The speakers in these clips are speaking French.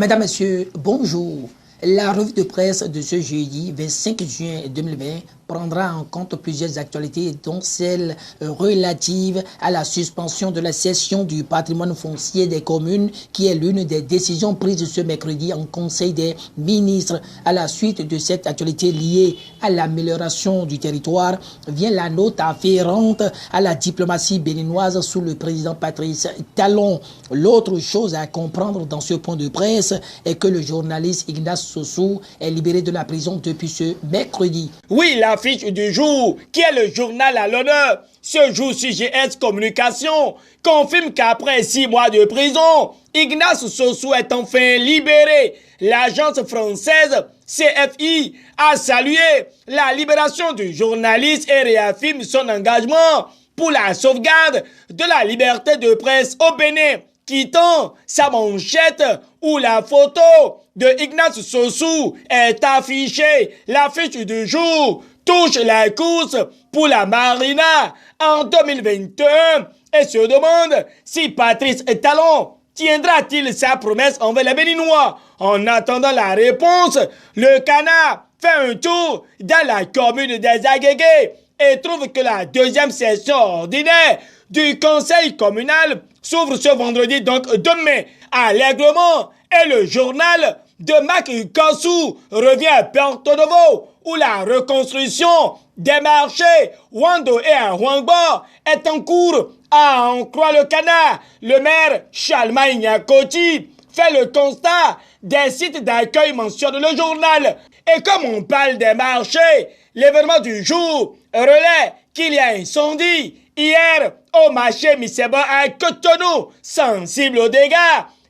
Mesdames, Messieurs, bonjour. La revue de presse de ce jeudi 25 juin 2020 prendra en compte plusieurs actualités, dont celle relative à la suspension de la cession du patrimoine foncier des communes, qui est l'une des décisions prises ce mercredi en Conseil des ministres. À la suite de cette actualité liée à l'amélioration du territoire, vient la note afférente à la diplomatie béninoise sous le président Patrice Talon. L'autre chose à comprendre dans ce point de presse est que le journaliste Ignace Sossou est libéré de la prison depuis ce mercredi. Oui, l'affiche du jour, qui est le journal à l'honneur, ce jour CGS Communication, confirme qu'après 6 mois de prison, Ignace Sossou est enfin libéré. L'agence française CFI a salué la libération du journaliste et réaffirme son engagement pour la sauvegarde de la liberté de presse au Bénin, quittant sa manchette où la photo de Ignace Sossou est affichée. L'affiche du jour touche la course pour la Marina en 2021 et se demande si Patrice Talon tiendra-t-il sa promesse envers les Béninois. En attendant la réponse, le Canard fait un tour dans la commune des Agégués et trouve que la deuxième session ordinaire du conseil communal s'ouvre ce vendredi, donc demain, à l'Aiglement. Et le journal de Mac Kassou revient à Porto Novo, où la reconstruction des marchés Wando et à Huangba est en cours. À en croire le Canard, le maire Chalma Nyakoti fait le constat des sites d'accueil mentionnent le journal. Et comme on parle des marchés, l'événement du jour relaie qu'il y a incendie hier au marché Miseba à Cotonou, sensible aux dégâts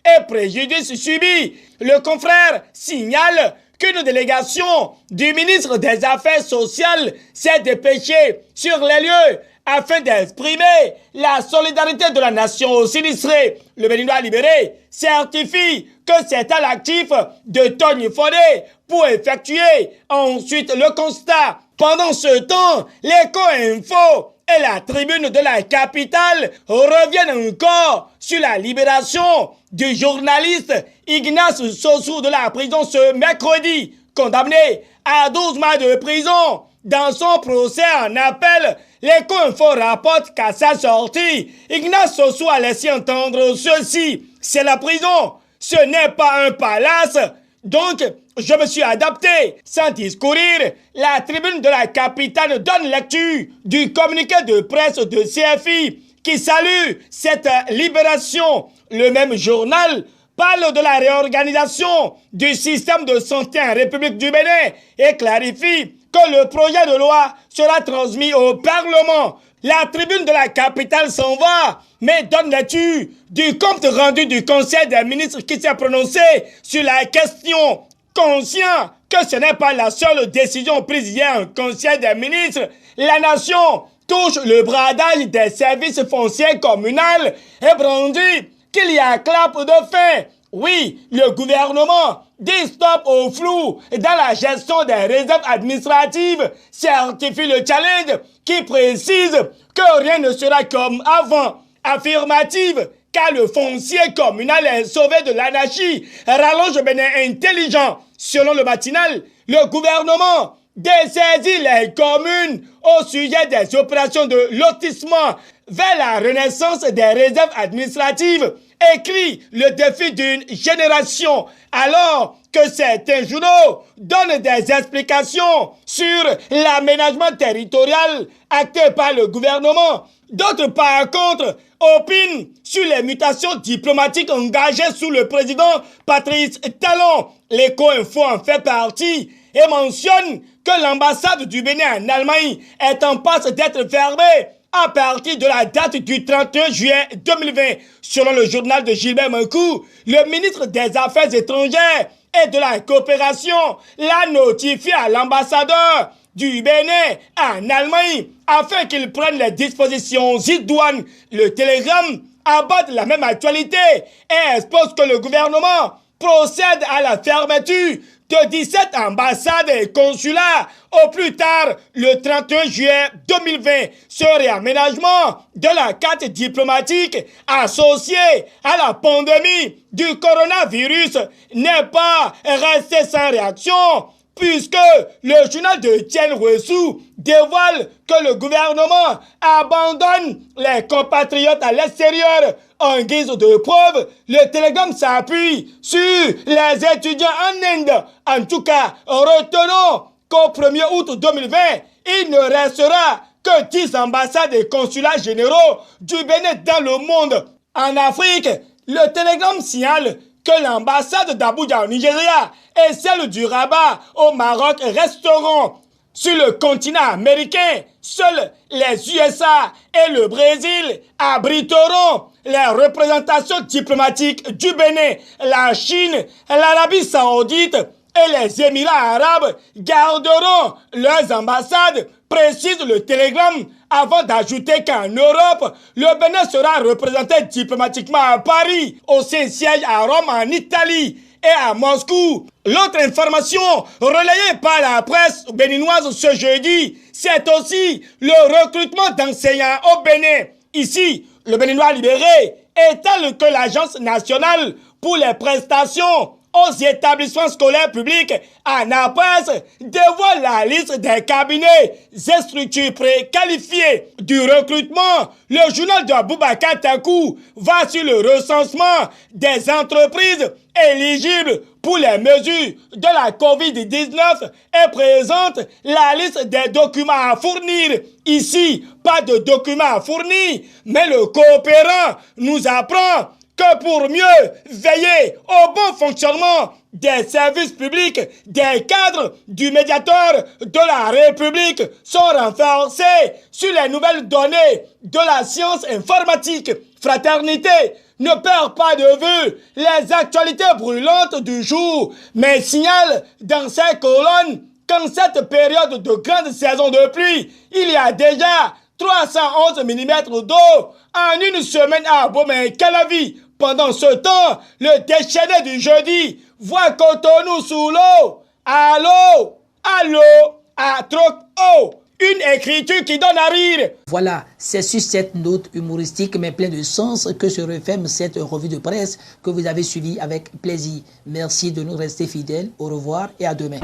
et préjudices subis. Le confrère signale qu'une délégation du ministre des Affaires sociales s'est dépêchée sur les lieux afin d'exprimer la solidarité de la nation aux sinistrés. Le Béninois libéré certifie que c'est à l'actif de Tony Fodé pour effectuer ensuite le constat. Pendant ce temps, l'Éco-Info et la tribune de la capitale reviennent encore sur la libération du journaliste Ignace Sossou de la prison ce mercredi, condamné à 12 mois de prison. Dans son procès en appel, l'Éco-Info rapporte qu'à sa sortie, Ignace Sossou a laissé entendre ceci: c'est la prison, ce n'est pas un palace. Donc, je me suis adapté. Sans discourir, la tribune de la capitale donne lecture du communiqué de presse de CFI qui salue cette libération. Le même journal parle de la réorganisation du système de santé en République du Bénin et clarifie que le projet de loi sera transmis au Parlement. La tribune de la capitale s'en va, mais donne lecture du compte rendu du Conseil des ministres qui s'est prononcé sur la question. Conscient que ce n'est pas la seule décision prise hier en Conseil des ministres, la nation touche le bradage des services fonciers communaux et brandit qu'il y a clap de fin. Oui, le gouvernement dit stop au flou dans la gestion des réserves administratives, certifie le challenge qui précise que rien ne sera comme avant. Affirmative, car le foncier communal est sauvé de l'anarchie, rallonge Bénin intelligent. Selon le matinal, le gouvernement dessaisit les communes au sujet des opérations de lotissement vers la renaissance des réserves administratives, écrit le défi d'une génération, alors que certains journaux donnent des explications sur l'aménagement territorial acté par le gouvernement. D'autres, par contre, opinent sur les mutations diplomatiques engagées sous le président Patrice Talon. L'Éco-Info en fait partie et mentionne que l'ambassade du Bénin en Allemagne est en passe d'être fermée à partir de la date du 31 juillet 2020. Selon le journal de Gilbert Menkou, le ministre des Affaires étrangères et de la coopération l'a notifié à l'ambassadeur du Bénin en Allemagne afin qu'il prenne les dispositions idoines. Le télégramme aborde la même actualité et expose que le gouvernement procède à la fermeture de 17 ambassades et consulats au plus tard le 31 juillet 2020. Ce réaménagement de la carte diplomatique associée à la pandémie du coronavirus n'est pas resté sans réaction, puisque le journal de Tien Resu dévoile que le gouvernement abandonne les compatriotes à l'extérieur. En guise de preuve, le télégramme s'appuie sur les étudiants en Inde. En tout cas, retenons qu'au 1er août 2020, il ne restera que 10 ambassades et consulats généraux du Bénin dans le monde. En Afrique, le télégramme signale que l'ambassade d'Abuja au Nigeria et celle du Rabat au Maroc resteront. Sur le continent américain, seuls les USA et le Brésil abriteront les représentations diplomatiques du Bénin. La Chine, l'Arabie Saoudite et les Émirats arabes garderont leurs ambassades, précise le télégramme, avant d'ajouter qu'en Europe, le Bénin sera représenté diplomatiquement à Paris, au Saint-Siège à Rome en Italie et à Moscou. L'autre information relayée par la presse béninoise ce jeudi, c'est aussi le recrutement d'enseignants au Bénin. Ici, le Béninois libéré étale que l'Agence nationale pour les prestations aux établissements scolaires publics, ANAPES, dévoile la liste des cabinets et structures préqualifiées du recrutement. Le journal de Boubacar Takou va sur le recensement des entreprises éligibles pour les mesures de la COVID-19 et présente la liste des documents à fournir. Ici, pas de documents à fournir, mais le coopérant nous apprend que pour mieux veiller au bon fonctionnement des services publics, des cadres du médiateur de la République sont renforcés sur les nouvelles données de la science informatique. Fraternité ne perd pas de vue les actualités brûlantes du jour, mais signale dans ses colonnes qu'en cette période de grande saison de pluie, il y a déjà 311 mm d'eau en une semaine à Abomey-Calavi. Pendant ce temps, le déchaîné du jeudi voit Cotonou sous l'eau. Allô, à trop haut. Une écriture qui donne à rire. Voilà, c'est sur cette note humoristique mais pleine de sens que se referme cette revue de presse que vous avez suivie avec plaisir. Merci de nous rester fidèles. Au revoir et à demain.